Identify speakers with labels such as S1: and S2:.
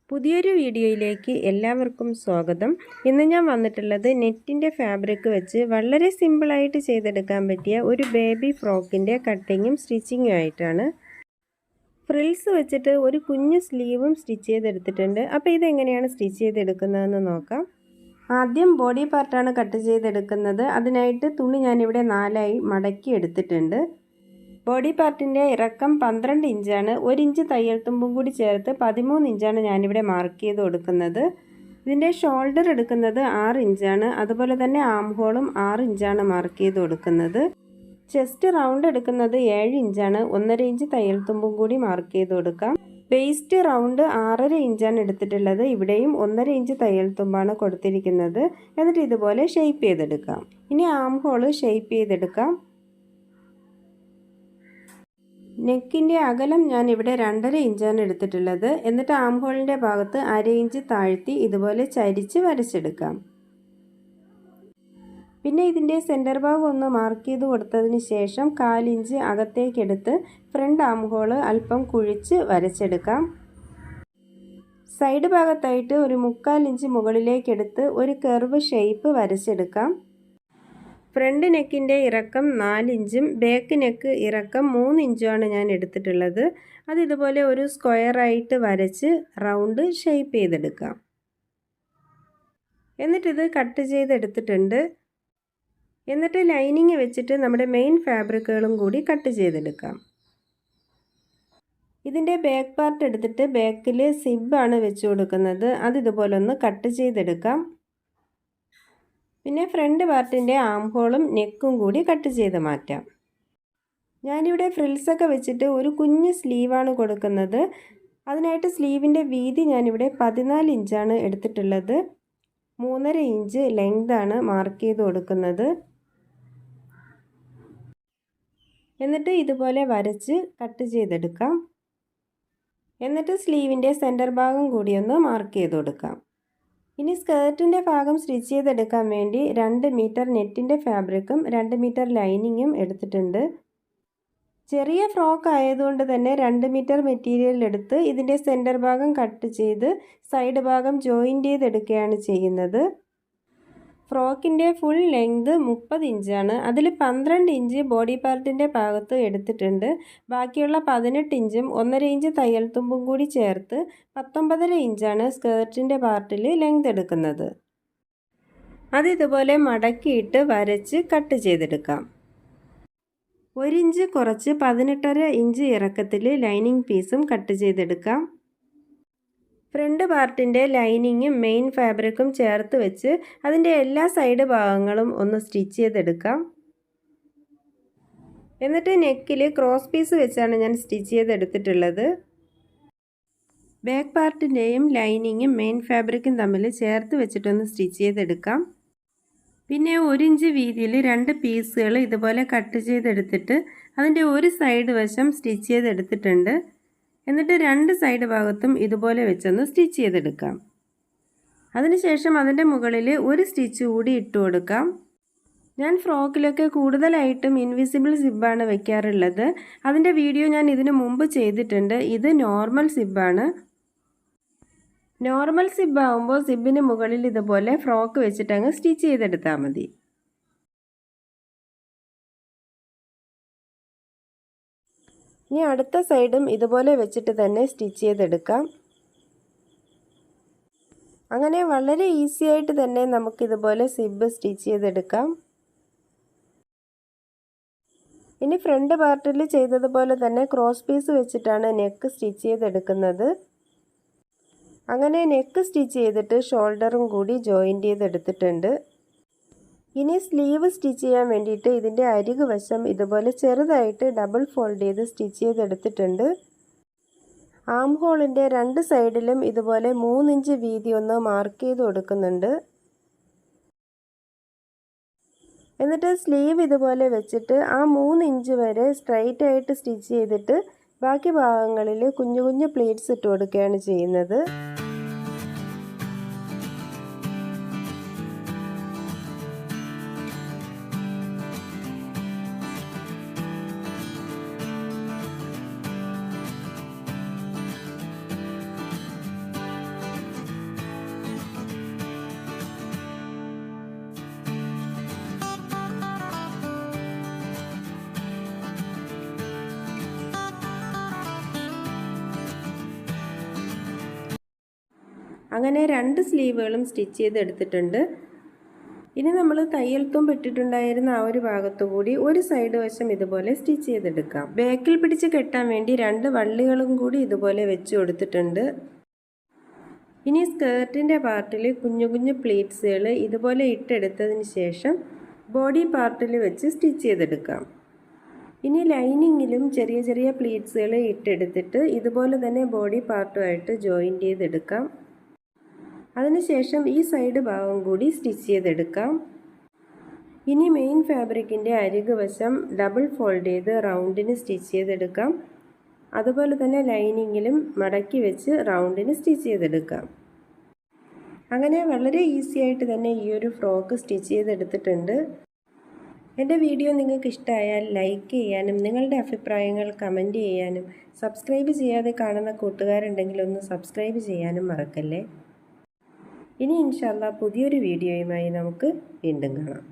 S1: പുതിയൊരു വീഡിയോയിലേക്ക് എല്ലാവർക്കും സ്വാഗതം. ഇന്ന് ഞാൻ വന്നിട്ടുള്ളത് നെറ്റിൻ്റെ ഫാബ്രിക് വെച്ച് വളരെ സിമ്പിളായിട്ട് ചെയ്തെടുക്കാൻ പറ്റിയ ഒരു ബേബി ഫ്രോക്കിൻ്റെ കട്ടിങ്ങും സ്റ്റിച്ചിങ്ങും ആയിട്ടാണ്. ഫ്രിൽസ് വെച്ചിട്ട് ഒരു കുഞ്ഞു സ്ലീവും സ്റ്റിച്ച് ചെയ്തെടുത്തിട്ടുണ്ട്. അപ്പോൾ ഇതെങ്ങനെയാണ് സ്റ്റിച്ച് ചെയ്തെടുക്കുന്നതെന്ന് നോക്കാം. ആദ്യം ബോഡി പാർട്ടാണ് കട്ട് ചെയ്തെടുക്കുന്നത്. അതിനായിട്ട് തുണി ഞാനിവിടെ 4ആയി മടക്കി എടുത്തിട്ടുണ്ട്. ബോഡി പാർട്ടിൻ്റെ ഇറക്കം 12 ഇഞ്ചാണ്. 1 ഇഞ്ച് തയ്യൽ തുമ്പും കൂടി ചേർത്ത് 13 ഇഞ്ചാണ് ഞാനിവിടെ മാർക്ക് ചെയ്ത് കൊടുക്കുന്നത്. ഇതിൻ്റെ ഷോൾഡർ എടുക്കുന്നത് 6 ഇഞ്ചാണ്. അതുപോലെ തന്നെ ആം ഹോളും 6 ഇഞ്ചാണ് മാർക്ക് ചെയ്ത് കൊടുക്കുന്നത്. ചെസ്റ്റ് റൗണ്ട് എടുക്കുന്നത് 7 ഇഞ്ചാണ്. 1.5 ഇഞ്ച് തയ്യൽ തുമ്പും കൂടി മാർക്ക് ചെയ്ത് കൊടുക്കാം. വേസ്റ്റ് റൗണ്ട് 6.5 ഇഞ്ചാണ് എടുത്തിട്ടുള്ളത്. ഇവിടെയും 1.5 ഇഞ്ച് തയ്യൽ തുമ്പാണ് കൊടുത്തിരിക്കുന്നത്. എന്നിട്ട് ഇതുപോലെ ഷേപ്പ് ചെയ്തെടുക്കാം. ഇനി ആം ഹോള് ഷേപ്പ് ചെയ്തെടുക്കാം. നെക്കിൻ്റെ അകലം ഞാൻ ഇവിടെ 2.5 ഇഞ്ചാണ് എടുത്തിട്ടുള്ളത്. എന്നിട്ട് ആം ഹോളിൻ്റെ ഭാഗത്ത് 1/2 ഇഞ്ച് താഴ്ത്തി ഇതുപോലെ ചരിച്ച് വരച്ചെടുക്കാം. പിന്നെ ഇതിൻ്റെ സെൻറ്റർ ഭാഗം ഒന്ന് മാർക്ക് ചെയ്ത് കൊടുത്തതിന് ശേഷം 1/4 ഇഞ്ച് അകത്തേക്കെടുത്ത് ഫ്രണ്ട് ആം ഹോള് അല്പം കുഴിച്ച് വരച്ചെടുക്കാം. സൈഡ് ഭാഗത്തായിട്ട് ഒരു 1/4 ഇഞ്ച് മുകളിലേക്കെടുത്ത് ഒരു കർവ് ഷേപ്പ് വരച്ചെടുക്കാം. ഫ്രണ്ട് നെക്കിൻ്റെ ഇറക്കം 4 ഇഞ്ചും ബാക്ക് നെക്ക് ഇറക്കം 3 ഇഞ്ചുമാണ് ഞാൻ എടുത്തിട്ടുള്ളത്. അത് ഇതുപോലെ ഒരു സ്ക്വയറായിട്ട് വരച്ച് റൗണ്ട് ഷേപ്പ് ചെയ്തെടുക്കാം. എന്നിട്ടിത് കട്ട് ചെയ്തെടുത്തിട്ടുണ്ട്. എന്നിട്ട് ലൈനിങ് വെച്ചിട്ട് നമ്മുടെ മെയിൻ ഫാബ്രിക്കുകളും കൂടി കട്ട് ചെയ്തെടുക്കാം. ഇതിൻ്റെ ബാക്ക് പാർട്ട് എടുത്തിട്ട് ബാക്കിൽ സിബാണ് വെച്ച് കൊടുക്കുന്നത്. അത് ഇതുപോലെ ഒന്ന് കട്ട് ചെയ്തെടുക്കാം. പിന്നെ ഫ്രണ്ട് പാർട്ടിൻ്റെ ആം ഹോളും നെക്കും കൂടി കട്ട് ചെയ്ത് മാറ്റാം. ഞാനിവിടെ ഫ്രിൽസൊക്കെ വെച്ചിട്ട് ഒരു കുഞ്ഞ് സ്ലീവാണ് കൊടുക്കുന്നത്. അതിനായിട്ട് സ്ലീവിൻ്റെ വീതി ഞാനിവിടെ 14 ഇഞ്ചാണ് എടുത്തിട്ടുള്ളത്. 3.5 ഇഞ്ച് ലെങ്താണ് മാർക്ക് ചെയ്ത് കൊടുക്കുന്നത്. എന്നിട്ട് ഇതുപോലെ വരച്ച് കട്ട് ചെയ്തെടുക്കാം. എന്നിട്ട് സ്ലീവിൻ്റെ സെൻറ്റർ ഭാഗം കൂടി ഒന്ന് മാർക്ക് ചെയ്ത് കൊടുക്കാം. ഇനി സ്കേർട്ടിൻ്റെ ഭാഗം സ്റ്റിച്ച് ചെയ്തെടുക്കാൻ വേണ്ടി 2 മീറ്റർ നെറ്റിൻ്റെ ഫാബ്രിക്കും 2 മീറ്റർ ലൈനിങ്ങും എടുത്തിട്ടുണ്ട്. ചെറിയ ഫ്രോക്ക് ആയതുകൊണ്ട് തന്നെ 2 മീറ്റർ മെറ്റീരിയൽ എടുത്ത് ഇതിൻ്റെ സെൻറ്റർ ഭാഗം കട്ട് ചെയ്ത് സൈഡ് ഭാഗം ജോയിൻ്റ് ചെയ്തെടുക്കുകയാണ് ചെയ്യുന്നത്. ഫ്രോക്കിൻ്റെ ഫുൾ ലെങ്ത് 30 ഇഞ്ചാണ്. അതിൽ 12 ഇഞ്ച് ബോഡി പാർട്ടിൻ്റെ ഭാഗത്ത് എടുത്തിട്ടുണ്ട്. ബാക്കിയുള്ള 18 ഇഞ്ചും 1.5 ഇഞ്ച് തയ്യൽ തുമ്പും കൂടി ചേർത്ത് 19.5 ഇഞ്ചാണ് സ്കേർട്ടിൻ്റെ പാർട്ടിൽ ലെങ്ത് എടുക്കുന്നത്. അത് ഇതുപോലെ മടക്കിയിട്ട് വരച്ച് കട്ട് ചെയ്തെടുക്കാം. 1 ഇഞ്ച് കുറച്ച് 18.5 ഇഞ്ച് ഇറക്കത്തിൽ ലൈനിങ് പീസും കട്ട് ചെയ്തെടുക്കാം. ഫ്രണ്ട് പാർട്ടിൻ്റെ ലൈനിങ്ങും മെയിൻ ഫാബ്രിക്കും ചേർത്ത് വെച്ച് അതിൻ്റെ എല്ലാ സൈഡ് ഭാഗങ്ങളും ഒന്ന് സ്റ്റിച്ച് ചെയ്തെടുക്കാം. എന്നിട്ട് നെക്കിൽ ക്രോസ് പീസ് വെച്ചാണ് ഞാൻ സ്റ്റിച്ച് ചെയ്തെടുത്തിട്ടുള്ളത്. ബാക്ക് പാർട്ടിൻ്റെയും ലൈനിങ്ങും മെയിൻ ഫാബ്രിക്കും തമ്മിൽ ചേർത്ത് വെച്ചിട്ടൊന്ന് സ്റ്റിച്ച് ചെയ്തെടുക്കാം. പിന്നെ 1 ഇഞ്ച് വീതിയിൽ 2 പീസുകൾ ഇതുപോലെ കട്ട് ചെയ്തെടുത്തിട്ട് അതിൻ്റെ ഒരു സൈഡ് വശം സ്റ്റിച്ച് ചെയ്തെടുത്തിട്ടുണ്ട്. എന്നിട്ട് 2 സൈഡ് ഭാഗത്തും ഇതുപോലെ വെച്ചൊന്ന് സ്റ്റിച്ച് ചെയ്തെടുക്കാം. അതിനുശേഷം അതിൻ്റെ മുകളിൽ ഒരു സ്റ്റിച്ച് കൂടി ഇട്ട് കൊടുക്കാം. ഞാൻ ഫ്രോക്കിലൊക്കെ കൂടുതലായിട്ടും ഇൻവിസിബിൾ സിബ്ബാണ് വെക്കാറുള്ളത്. അതിൻ്റെ വീഡിയോ ഞാൻ ഇതിനു മുമ്പ് ചെയ്തിട്ടുണ്ട്. ഇത് നോർമൽ സിബ്ബാണ്. നോർമൽ സിബ്ബാകുമ്പോൾ സിബിന് മുകളിൽ ഇതുപോലെ ഫ്രോക്ക് വെച്ചിട്ട് അങ്ങ് സ്റ്റിച്ച് ചെയ്തെടുത്താൽ മതി. ഇനി അടുത്ത സൈഡും ഇതുപോലെ വെച്ചിട്ട് തന്നെ സ്റ്റിച്ച് ചെയ്തെടുക്കാം. അങ്ങനെ വളരെ ഈസി ആയിട്ട് തന്നെ നമുക്കിതുപോലെ സിബ് സ്റ്റിച്ച് ചെയ്തെടുക്കാം. ഇനി ഫ്രണ്ട് പാർട്ടിൽ ചെയ്തതുപോലെ തന്നെ ക്രോസ് പീസ് വെച്ചിട്ടാണ് നെക്ക് സ്റ്റിച്ച് ചെയ്തെടുക്കുന്നത്. അങ്ങനെ നെക്ക് സ്റ്റിച്ച് ചെയ്തിട്ട് ഷോൾഡറും കൂടി ജോയിൻ്റ് ചെയ്തെടുത്തിട്ടുണ്ട്. ഇനി സ്ലീവ് സ്റ്റിച്ച് ചെയ്യാൻ വേണ്ടിയിട്ട് ഇതിൻ്റെ അരികു വശം ഇതുപോലെ ചെറുതായിട്ട് ഡബിൾ ഫോൾഡ് ചെയ്ത് സ്റ്റിച്ച് ചെയ്തെടുത്തിട്ടുണ്ട്. ആം ഹോളിൻ്റെ 2 സൈഡിലും ഇതുപോലെ 3 ഇഞ്ച് വീതി ഒന്ന് മാർക്ക് ചെയ്ത് കൊടുക്കുന്നുണ്ട്. എന്നിട്ട് സ്ലീവ് ഇതുപോലെ വെച്ചിട്ട് ആ 3 ഇഞ്ച് വരെ സ്ട്രൈറ്റ് ആയിട്ട് സ്റ്റിച്ച് ചെയ്തിട്ട് ബാക്കി ഭാഗങ്ങളിൽ കുഞ്ഞു കുഞ്ഞു പ്ലീറ്റ്സ് ഇട്ട് കൊടുക്കുകയാണ് ചെയ്യുന്നത്. അങ്ങനെ 2 സ്ലീവുകളും സ്റ്റിച്ച് ചെയ്തെടുത്തിട്ടുണ്ട്. ഇനി നമ്മൾ തയ്യൽ തുമ്പ് ഇട്ടിട്ടുണ്ടായിരുന്ന ആ ഒരു ഭാഗത്തുകൂടി ഒരു സൈഡ് വശം ഇതുപോലെ സ്റ്റിച്ച് ചെയ്തെടുക്കാം. ബാക്കിൽ പിടിച്ച് കെട്ടാൻ വേണ്ടി 2 വള്ളികളും കൂടി ഇതുപോലെ വെച്ച് കൊടുത്തിട്ടുണ്ട്. ഇനി സ്കേർട്ടിൻ്റെ പാർട്ടിൽ കുഞ്ഞു കുഞ്ഞു പ്ലീറ്റ്സുകൾ ഇതുപോലെ ഇട്ടെടുത്തതിന് ശേഷം ബോഡി പാർട്ടിൽ വെച്ച് സ്റ്റിച്ച് ചെയ്തെടുക്കാം. ഇനി ലൈനിങ്ങിലും ചെറിയ ചെറിയ പ്ലീറ്റ്സുകൾ ഇട്ടെടുത്തിട്ട് ഇതുപോലെ തന്നെ ബോഡി പാർട്ടുമായിട്ട് ജോയിൻറ്റ് ചെയ്തെടുക്കാം. അതിനുശേഷം ഈ സൈഡ് ഭാഗം കൂടി സ്റ്റിച്ച് ചെയ്തെടുക്കാം. ഇനി മെയിൻ ഫാബ്രിക്കിൻ്റെ അരികു വശം ഡബിൾ ഫോൾഡ് ചെയ്ത് റൗണ്ടിന് സ്റ്റിച്ച് ചെയ്തെടുക്കാം. അതുപോലെ തന്നെ ലൈനിങ്ങിലും മടക്കി വെച്ച് റൗണ്ടിന് സ്റ്റിച്ച് ചെയ്തെടുക്കാം. അങ്ങനെ വളരെ ഈസി ആയിട്ട് തന്നെ ഈ ഒരു ഫ്രോക്ക് സ്റ്റിച്ച് ചെയ്തെടുത്തിട്ടുണ്ട്. എൻ്റെ വീഡിയോ നിങ്ങൾക്ക് ഇഷ്ടമായാൽ ലൈക്ക് ചെയ്യാനും നിങ്ങളുടെ അഭിപ്രായങ്ങൾ കമൻറ്റ് ചെയ്യാനും സബ്സ്ക്രൈബ് ചെയ്യാതെ കാണുന്ന കൂട്ടുകാരുണ്ടെങ്കിൽ ഒന്ന് സബ്സ്ക്രൈബ് ചെയ്യാനും മറക്കല്ലേ. ഇനി ഇൻഷാ അല്ലാഹ് പുതിയൊരു വീഡിയോയുമായി നമുക്ക് വീണ്ടും കാണാം.